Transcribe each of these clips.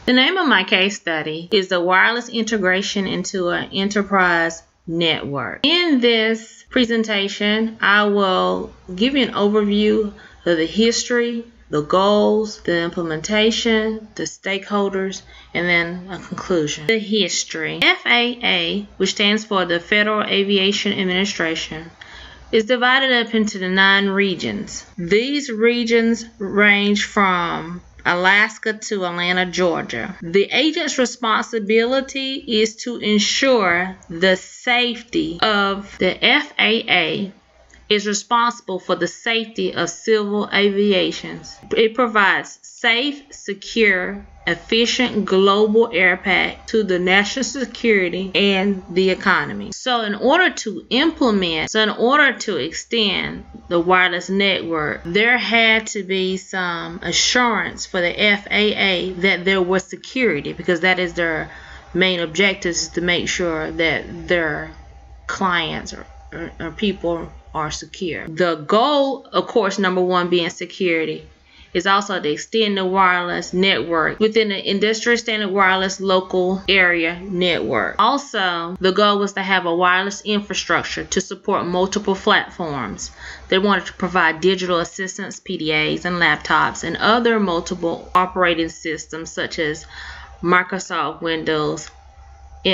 The name of my case study is the wireless integration into an enterprise network. In this presentation, I will give you an overview of the history, the goals, the implementation, the stakeholders, and then a conclusion. The history. FAA, which stands for the Federal Aviation Administration, is divided up into the 9 regions. These regions range from Alaska to Atlanta, Georgia. The agent's responsibility is to ensure the safety of the FAA is responsible for the safety of civil aviation. It provides safe, secure, efficient global airpath to the national security and the economy. So in order to extend the wireless network, there had to be some assurance for the FAA that there was security, because that is their main objective, is to make sure that their clients or people are secure. The goal, of course, number 1 being security, is also to extend the wireless network within the industrial standard wireless local area network. Also, the goal was to have a wireless infrastructure to support multiple platforms. They wanted to provide digital assistants, PDAs, and laptops, and other multiple operating systems such as Microsoft Windows,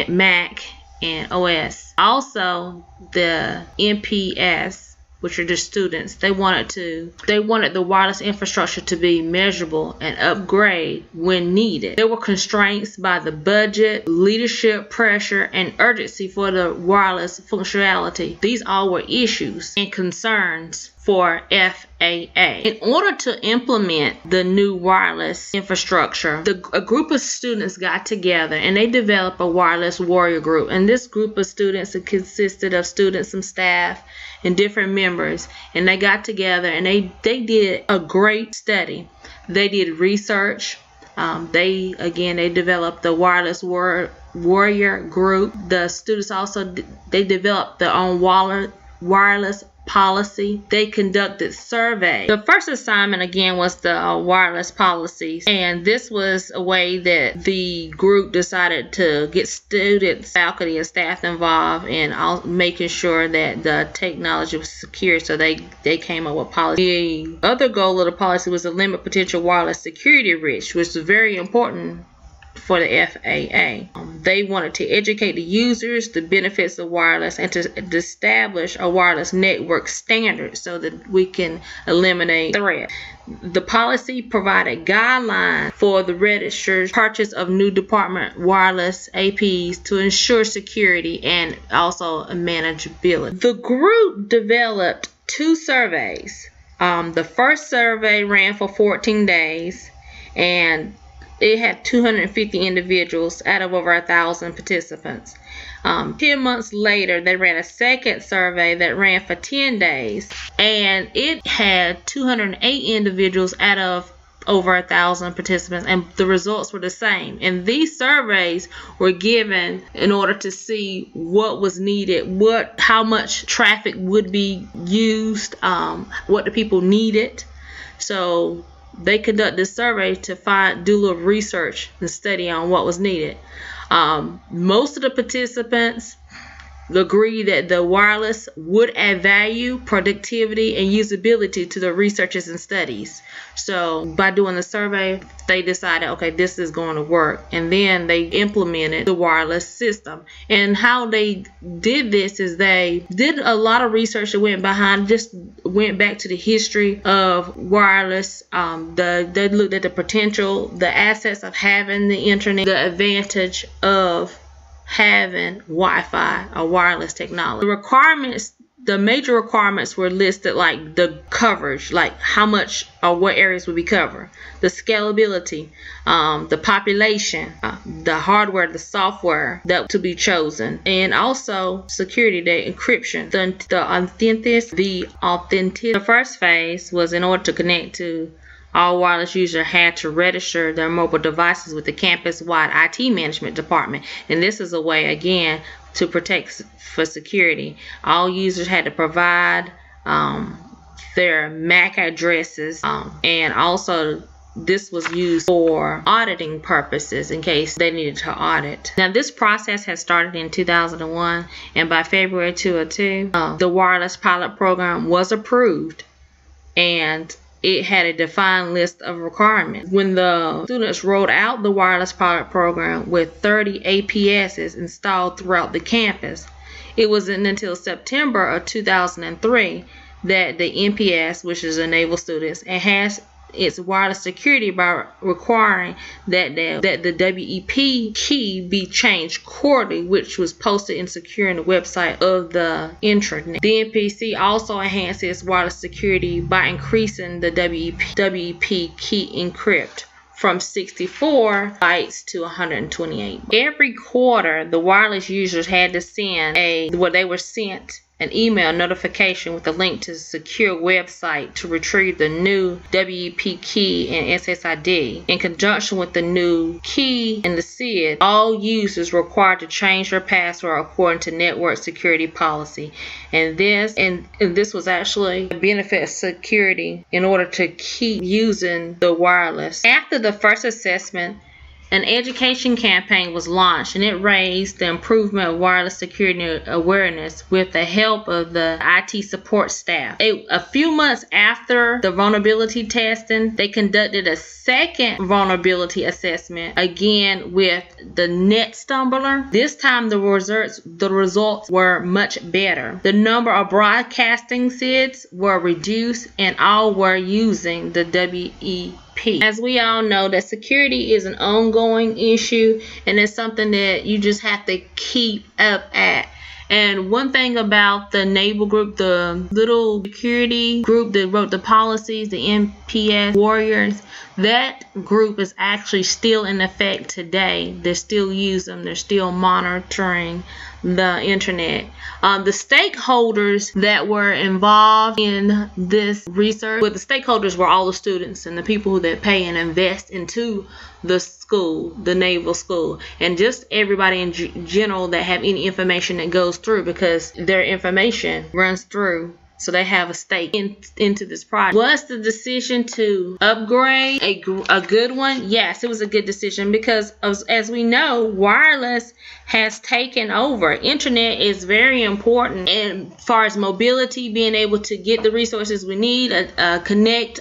Mac, and OS. Also, the MPS, which are the students, they wanted the wireless infrastructure to be measurable and upgrade when needed. There were constraints by the budget, leadership pressure, and urgency for the wireless functionality. These all were issues and concerns for FAA. In order to implement the new wireless infrastructure, a group of students got together and they developed a wireless warrior group. And this group of students consisted of students, some staff, and different members. And they got together and they did a great study. They did research. They developed the wireless warrior group. The students also they developed their own wireless policy. They conducted surveys. The first assignment again was the wireless policies, and this was a way that the group decided to get students, faculty, and staff involved in making sure that the technology was secure. So they came up with policy. The other goal of the policy was to limit potential wireless security risks, which was very important for the FAA. They wanted to educate the users the benefits of wireless and to establish a wireless network standard so that we can eliminate threats. The policy provided guidelines for the registered purchase of new department wireless APs to ensure security and also manageability. The group developed 2 surveys. The first survey ran for 14 days, and it had 250 individuals out of over 1,000 participants. 10 months later, they ran a second survey that ran for 10 days, and it had 208 individuals out of over 1,000 participants, and the results were the same. And these surveys were given in order to see what was needed, how much traffic would be used, what the people needed. So they conducted this survey to do a little research and study on what was needed. Most of the participants agree that the wireless would add value, productivity, and usability to the researches and studies. So by doing the survey, they decided, okay, this is going to work. And then they implemented the wireless system. And how they did this is they did a lot of research that went back to the history of wireless. They looked at the potential, the assets of having the internet, the advantage of having Wi-Fi or wireless technology. The major requirements were listed, like the coverage, like how much or what areas would be covered, the scalability, the population, the hardware, the software that to be chosen, and also security, the encryption, the authenticity. The first phase was in order to connect to all wireless users had to register their mobile devices with the campus-wide IT management department. And this is a way, again, to protect for security. All users had to provide their MAC addresses, and also this was used for auditing purposes in case they needed to audit. Now, this process had started in 2001, and by February 2002, the wireless pilot program was approved, and it had a defined list of requirements. When the students rolled out the wireless pilot program with 30 APSs installed throughout the campus, it wasn't until September of 2003 that the NPS, which is Naval Students, enhanced its wireless security by requiring that the WEP key be changed quarterly, which was posted and secured in the website of the intranet. The NPC also enhanced its wireless security by increasing the WEP key encrypt from 64 bytes to 128. Every quarter, the wireless users had to send an email notification with a link to a secure website to retrieve the new WEP key and SSID. In conjunction with the new key and the SID, all users were required to change their password according to network security policy. And this was actually a benefit of security in order to keep using the wireless. After the first assessment, an education campaign was launched, and it raised the improvement of wireless security awareness with the help of the IT support staff. A few months after the vulnerability testing, they conducted a second vulnerability assessment, again with the NetStumbler. This time the results were much better. The number of broadcasting SIDs were reduced, and all were using the WEP. As we all know, that security is an ongoing issue, and it's something that you just have to keep up at. And one thing about the Naval group, the little security group that wrote the policies, the NPS Warriors, that group is actually still in effect today. They still use them. They're still monitoring the internet. The stakeholders that were involved in this research, the stakeholders were all the students and the people that pay and invest into the school, the Naval school, and just everybody in general that have any information that goes through, because their information runs through. So they have a stake into this project. Was the decision to upgrade a good one? Yes, it was a good decision, because as we know, wireless has taken over. Internet is very important, and as far as mobility, being able to get the resources we need, connect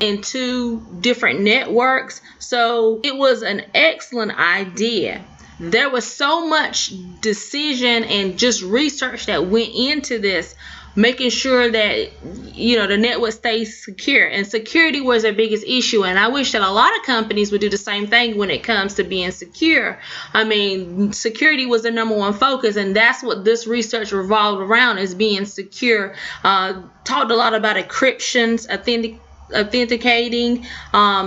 into different networks. So it was an excellent idea. There was so much decision and just research that went into this, making sure that the network stays secure, and security was their biggest issue. And I wish that a lot of companies would do the same thing when it comes to being secure. I mean, security was the number one focus, and that's what this research revolved around, is being secure. Talked a lot about encryptions, authenticating.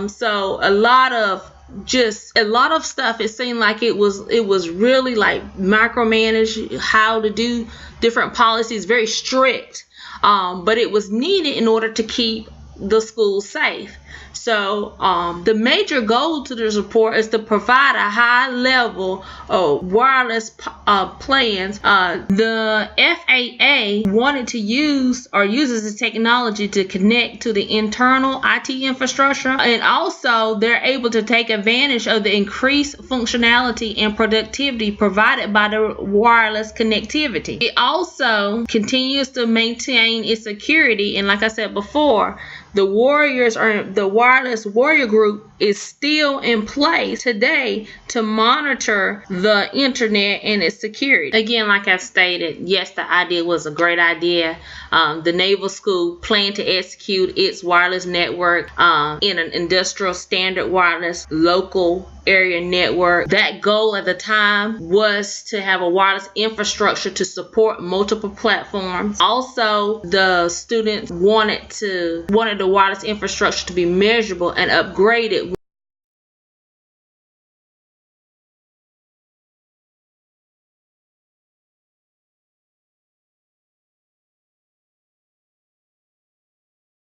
So a lot of stuff. It seemed like it was really like micromanage how to do different policies, very strict, but it was needed in order to keep the school safe. So the major goal to this report is to provide a high level of wireless plans. The FAA wanted to uses the technology to connect to the internal IT infrastructure, and also they're able to take advantage of the increased functionality and productivity provided by the wireless connectivity. It also continues to maintain its security, and like I said before, the wireless warrior group is still in place today to monitor the internet and its security. Again, like I stated, yes, the idea was a great idea. The Naval School planned to execute its wireless network in an industrial standard wireless local area network. That goal at the time was to have a wireless infrastructure to support multiple platforms. Also, the students wanted the wireless infrastructure to be measurable and upgraded